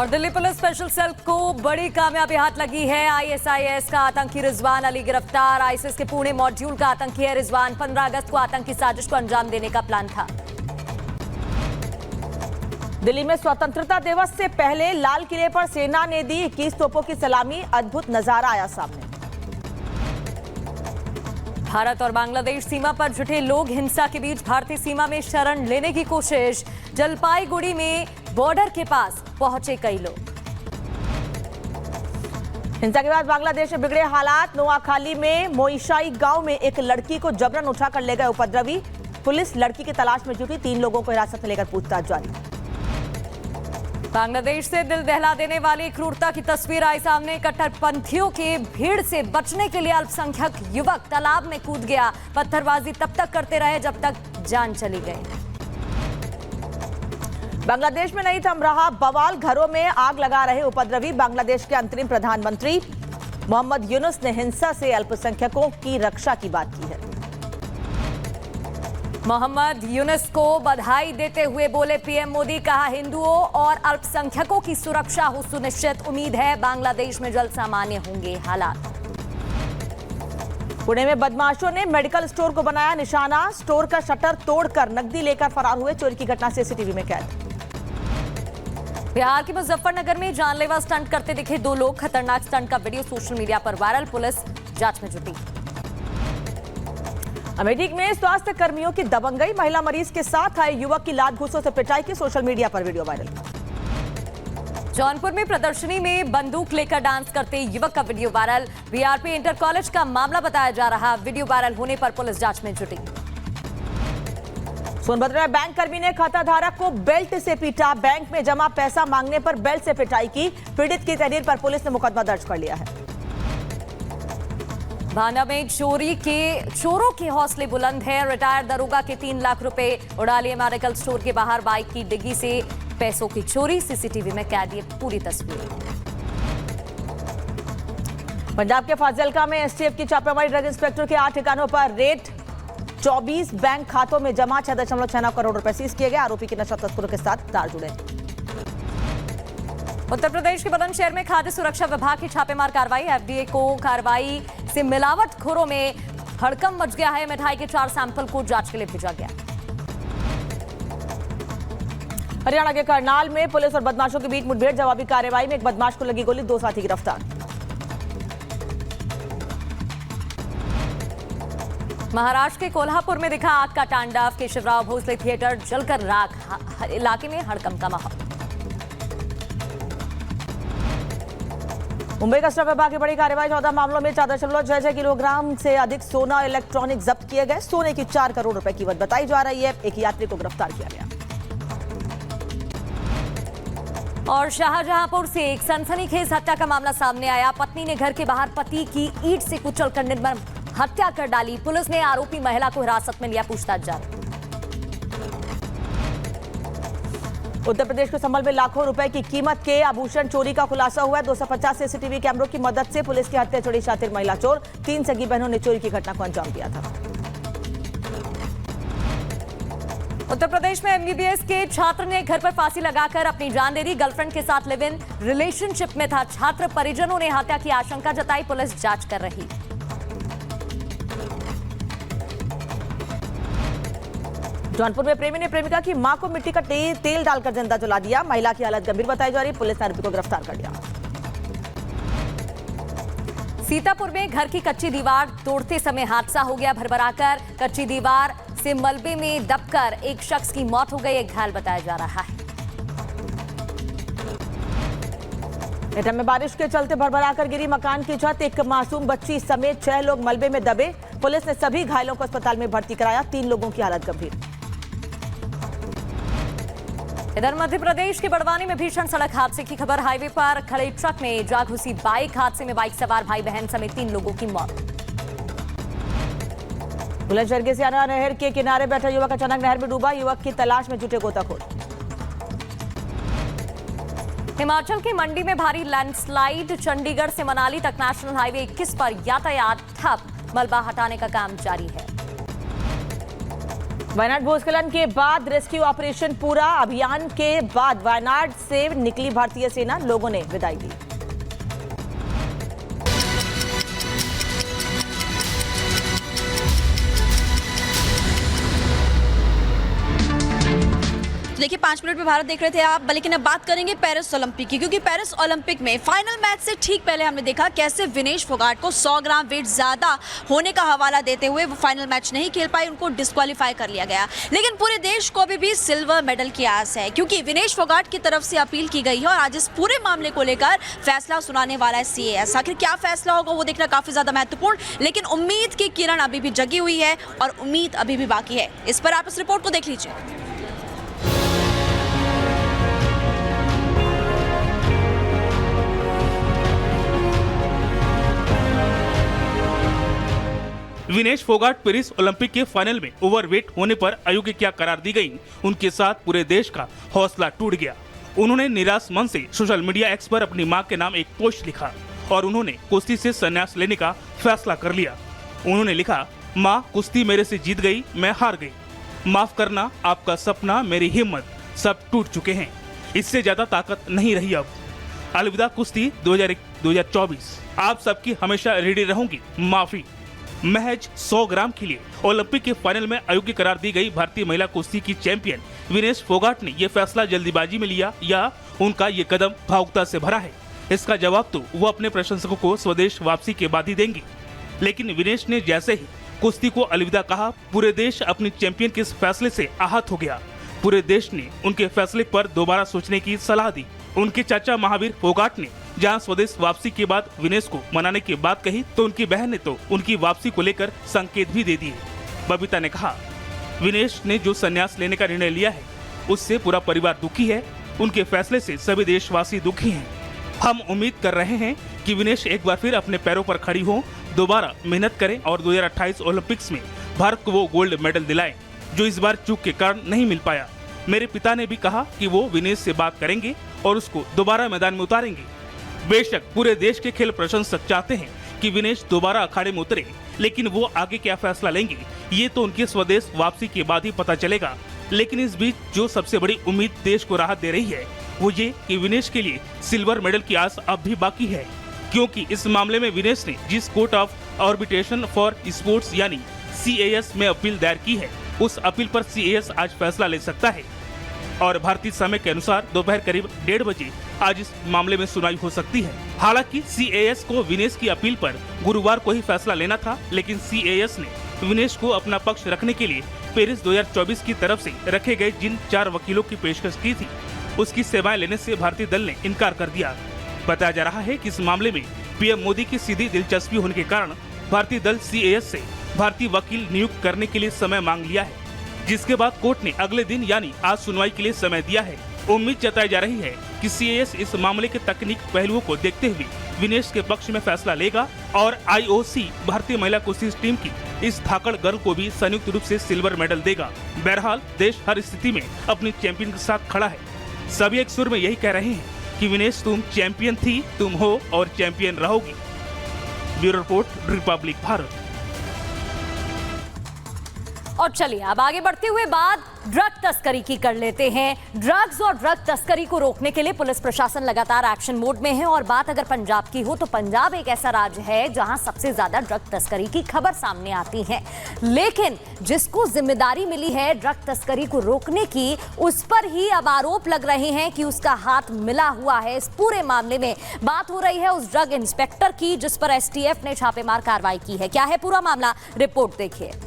और Delhi police special cell को बड़ी कामयाबी हाथ लगी है। आईएसआईएस का आतंकी रिजवान अली गिरफ्तार। आईएसआईएस के पुणे मॉड्यूल का आतंकी है रिजवान। 15 अगस्त को आतंकी साजिश को अंजाम देने का प्लान था। दिल्ली में स्वतंत्रता दिवस से पहले लाल किले पर सेना ने दी 21 तोपों की सलामी। अद्भुत नजारा आया सामने। भारत और बांग्लादेश सीमा पर जुटे लोग हिंसा के बीच भारतीय सीमा में शरण लेने की कोशिश। जलपाईगुड़ी में बॉर्डर के पास पहुंचे कई लोग। हिंसा के बाद बांग्लादेश में बिगड़े हालात। नोआखाली में मोइशाई गांव में एक लड़की को जबरन उठाकर ले गए उपद्रवी। पुलिस लड़की की तलाश में जुटी। 3 लोगों को हिरासत में लेकर पूछताछ जारी। बांग्लादेश से दिल दहला देने वाली क्रूरता की तस्वीर आई सामने। कट्टरपंथियों के भीड़ से बचने के लिए अल्पसंख्यक युवक तालाब में कूद गया। पत्थरबाजी तब तक करते रहे जब तक जान चली गई। बांग्लादेश में नहीं थम रहा बवाल। घरों में आग लगा रहे उपद्रवी। बांग्लादेश के अंतरिम प्रधानमंत्री मोहम्मद यूनुस ने हिंसा से अल्पसंख्यकों की रक्षा की बात की है। मोहम्मद यूनुस को बधाई देते हुए बोले पीएम मोदी, कहा हिंदुओं और अल्पसंख्यकों की सुरक्षा हो सुनिश्चित। उम्मीद है बांग्लादेश में जल्द सामान्य होंगे हालात। पुणे में बदमाशों ने मेडिकल स्टोर को बनाया निशाना। स्टोर का शटर तोड़कर नकदी लेकर फरार हुए। चोरी की घटना सीसीटीवी में कैद। बिहार के मुजफ्फरनगर में जानलेवा स्टंट करते दिखे 2 लोग। खतरनाक स्टंट का वीडियो सोशल मीडिया पर वायरल। पुलिस जांच में जुटी। अमेठी में स्वास्थ्य कर्मियों की दबंगई। महिला मरीज के साथ आए युवक की लात घूंसों से पिटाई की। सोशल मीडिया पर वीडियो वायरल। जौनपुर में प्रदर्शनी में बंदूक लेकर डांस करते युवक का video viral. BRP inter college का मामला बताया जा रहा। वीडियो वायरल होने पर पुलिस जांच में जुटी। सोनभद्र में बैंक कर्मी ने खाताधारक को बेल्ट से पीटा। बैंक में जमा पैसा मांगने पर बेल्ट से पिटाई की। पीड़ित की तहरीर पर पुलिस ने मुकदमा दर्ज कर लिया है। भांडा में चोरों के हौसले बुलंद है। रिटायर्ड दरोगा के 3 लाख रुपए उड़ा लिए। मेडिकल स्टोर के बाहर बाइक की डिग्गी से पैसों की चोरी। सीसीटीवी में कैद ये पूरी तस्वीर। पंजाब के फाजिल्का में एसटीएफ की छापेमारी। ड्रग इंस्पेक्टर के 8 ठिकानों पर रेड। 24 बैंक खातों में जमा 6.69 करोड़ रुपए सीज किए गए। आरोपी के नशा तस्करों के साथ तार जुड़े। उत्तर प्रदेश के बुलंदशहर में खाद्य सुरक्षा विभाग की छापेमार कार्रवाई। एफडीए को कार्रवाई से मिलावटखोरों में हड़कंप मच गया है। मिठाई के 4 सैंपल को जांच के लिए भेजा गया। हरियाणा के करनाल में पुलिस और बदमाशों के बीच मुठभेड़। जवाबी कार्रवाई में एक बदमाश को लगी गोली। 2 साथी गिरफ्तार। महाराष्ट्र के कोल्हापुर में दिखा आग का तांडव। केशवराव भोसले थिएटर जलकर राख। इलाके में हड़कंप का माहौल। मुंबई कस्टम विभाग की बड़ी कार्रवाई। 14 मामलों में 4.66 किलोग्राम से अधिक सोना और इलेक्ट्रॉनिक जब्त किए गए। सोने की 4 करोड़ रुपए कीमत बताई जा रही है। एक यात्री को गिरफ्तार किया गया। और शाहजहांपुर से एक सनसनीखेज हत्या का मामला सामने आया। पत्नी ने घर के बाहर पति की ईंट से कुचलकर निर्मम हत्या कर डाली। पुलिस ने आरोपी महिला को हिरासत में लिया। पूछताछ जारी। उत्तर प्रदेश के संभल में लाखों रुपए की कीमत के आभूषण चोरी का खुलासा हुआ है। 250 सीसीटीवी कैमरों की मदद से पुलिस की हत्या चोरी शातिर महिला चोर। 3 सगी बहनों ने चोरी की घटना को अंजाम दिया था। उत्तर प्रदेश में एमबीबीएस के छात्र ने घर पर फांसी लगाकर अपनी जान दे दी। गर्लफ्रेंड के साथ लिव इन रिलेशनशिप में था छात्र। परिजनों ने हत्या की आशंका जताई। पुलिस जांच कर रही। जौनपुर में प्रेमी ने प्रेमिका की मां को मिट्टी का तेल डालकर जिंदा जला दिया। महिला की हालत गंभीर बताई जा रही। पुलिस ने आरोपी को गिरफ्तार कर लिया। सीतापुर में घर की कच्ची दीवार तोड़ते समय हादसा हो गया। भरभराकर कच्ची दीवार से मलबे में दबकर एक शख्स की मौत हो गई। एक घायल बताया जा रहा है। एटा में बारिश के चलते भरभराकर गिरी मकान की छत। एक मासूम बच्ची समेत 6 लोग मलबे में दबे। पुलिस ने सभी घायलों को अस्पताल में भर्ती कराया। 3 लोगों की हालत गंभीर। इधर मध्य प्रदेश के बड़वानी में भीषण सड़क हादसे की खबर। हाईवे पर खड़े ट्रक में जा घुसी बाइक। हादसे में बाइक सवार भाई बहन समेत 3 लोगों की मौत। बुलंदशहर के सियाना नहर के किनारे बैठा युवक अचानक नहर में डूबा। युवक की तलाश में जुटे गोताखोर। हिमाचल की मंडी में भारी लैंडस्लाइड। चंडीगढ़ से मनाली तक नेशनल हाईवे 21 पर यातायात ठप। मलबा हटाने का काम जारी है। वायनाड भूस्खलन के बाद रेस्क्यू ऑपरेशन पूरा। अभियान के बाद वायनाड से निकली भारतीय सेना, लोगों ने विदाई दी। देखिए 5 मिनट में भारत देख रहे थे आप, लेकिन अब बात करेंगे पेरिस ओलंपिक की, क्योंकि पेरिस ओलंपिक में फाइनल मैच से ठीक पहले हमने देखा कैसे विनेश फोगाट को 100 ग्राम वेट ज्यादा होने का हवाला देते हुए वो फाइनल मैच नहीं खेल पाए, उनको डिस्क्वालीफाई कर लिया गया। लेकिन पूरे देश को अभी भी सिल्वर मेडल की आस है, क्योंकि विनेश फोगाट की तरफ से अपील की गई है और आज इस पूरे मामले को लेकर फैसला सुनाने वाला है CAS। आखिर क्या फैसला होगा वो देखना काफी ज्यादा महत्वपूर्ण, लेकिन उम्मीद की किरण अभी भी जगी हुई है और उम्मीद अभी भी बाकी है। इस पर आप इस रिपोर्ट को देख लीजिए। विनेश फोगाट पेरिस ओलंपिक के फाइनल में ओवरवेट होने पर अयोग्य क्या करार दी गई, उनके साथ पूरे देश का हौसला टूट गया। उन्होंने निराश मन से सोशल मीडिया एक्स पर अपनी मां के नाम एक पोस्ट लिखा और उन्होंने कुश्ती से संन्यास लेने का फैसला कर लिया। उन्होंने लिखा, माँ कुश्ती मेरे से जीत गई, मैं हार गई, माफ करना, आपका सपना, मेरी हिम्मत सब टूट चुके हैं, इससे ज्यादा ताकत नहीं रही अब। अलविदा कुश्ती 2024, आप सबकी हमेशा रेडी रहूंगी, माफी। महज 100 ग्राम के लिए ओलंपिक के फाइनल में अयोग्य करार दी गई भारतीय महिला कुश्ती की चैंपियन विनेश फोगाट ने यह फैसला जल्दीबाजी में लिया या उनका ये कदम भावुकता से भरा है, इसका जवाब तो वो अपने प्रशंसकों को स्वदेश वापसी के बाद ही देंगी। लेकिन विनेश ने जैसे ही कुश्ती को अलविदा कहा, पूरे देश अपनी चैंपियन के इस फैसले से आहत हो गया। पूरे देश ने उनके फैसले पर दोबारा सोचने की सलाह दी। उनके चाचा महावीर फोगाट ने जहां स्वदेश वापसी के बाद विनेश को मनाने की बात कही, तो उनकी बहन ने तो उनकी वापसी को लेकर संकेत भी दे दिए। बबीता ने कहा, विनेश ने जो संन्यास लेने का निर्णय लिया है उससे पूरा परिवार दुखी है, उनके फैसले से सभी देशवासी दुखी हैं। हम उम्मीद कर रहे हैं कि विनेश एक बार फिर अपने पैरों पर खड़ी हो, दोबारा मेहनत करें और 2028 ओलंपिक्स में भारत को वो गोल्ड मेडल दिलाएं जो इस बार चूक के कारण नहीं मिल पाया। मेरे पिता ने भी कहा कि वो विनेश से बात करेंगे और उसको दोबारा मैदान में उतारेंगे। बेशक पूरे देश के खेल प्रशंसक चाहते हैं कि विनेश दोबारा अखाड़े में उतरे, लेकिन वो आगे क्या फैसला लेंगे ये तो उनके स्वदेश वापसी के बाद ही पता चलेगा। लेकिन इस बीच जो सबसे बड़ी उम्मीद देश को राहत दे रही है वो ये कि विनेश के लिए सिल्वर मेडल की आस अब भी बाकी है, क्योंकि इस मामले में विनेश ने जिस court of arbitration for sports यानी CAS में अपील दायर की है, उस अपील पर CAS आज फैसला ले सकता है और भारतीय समय के अनुसार दोपहर करीब 1:30 बजे आज इस मामले में सुनवाई हो सकती है। हालांकि CAS को विनेश की अपील पर गुरुवार को ही फैसला लेना था, लेकिन CAS ने विनेश को अपना पक्ष रखने के लिए पेरिस 2024 की तरफ से रखे गए जिन 4 वकीलों की पेशकश की थी, उसकी सेवाएं लेने से भारतीय दल ने इनकार कर दिया। बताया जा रहा है कि इस मामले में PM मोदी की सीधी दिलचस्पी होने के कारण भारतीय दल CAS से भारतीय वकील नियुक्त करने के लिए समय मांग लिया है, जिसके बाद कोर्ट ने अगले दिन यानी आज सुनवाई के लिए समय दिया है। उम्मीद जताई जा रही है कि CAS इस मामले के तकनीक पहलुओं को देखते हुए विनेश के पक्ष में फैसला लेगा और IOC भारतीय महिला कुश्ती टीम की इस धाकड़ गर्ल को भी संयुक्त रूप से सिल्वर मेडल देगा। बहरहाल देश हर स्थिति में अपनी चैंपियन के साथ खड़ा है। सभी एक सुर में यही कह रहे हैं कि विनेश तुम चैंपियन थी, तुम हो और चैंपियन रहोगी। Bureau report, Republic Bharat. और चलिए अब आगे बढ़ते हुए बात ड्रग तस्करी की कर लेते हैं। ड्रग्स और ड्रग तस्करी को रोकने के लिए पुलिस प्रशासन लगातार एक्शन मोड में है और बात अगर पंजाब की हो तो पंजाब एक ऐसा राज्य है जहां सबसे ज्यादा ड्रग तस्करी की खबर सामने आती है। लेकिन जिसको जिम्मेदारी मिली है ड्रग तस्करी को रोकने की, उस पर ही अब आरोप लग रहे हैं कि उसका हाथ मिला हुआ है इस पूरे मामले में। बात हो रही है उस ड्रग इंस्पेक्टर की जिस पर STF ने छापेमार कार्रवाई की है। क्या है पूरा मामला, रिपोर्ट देखिए।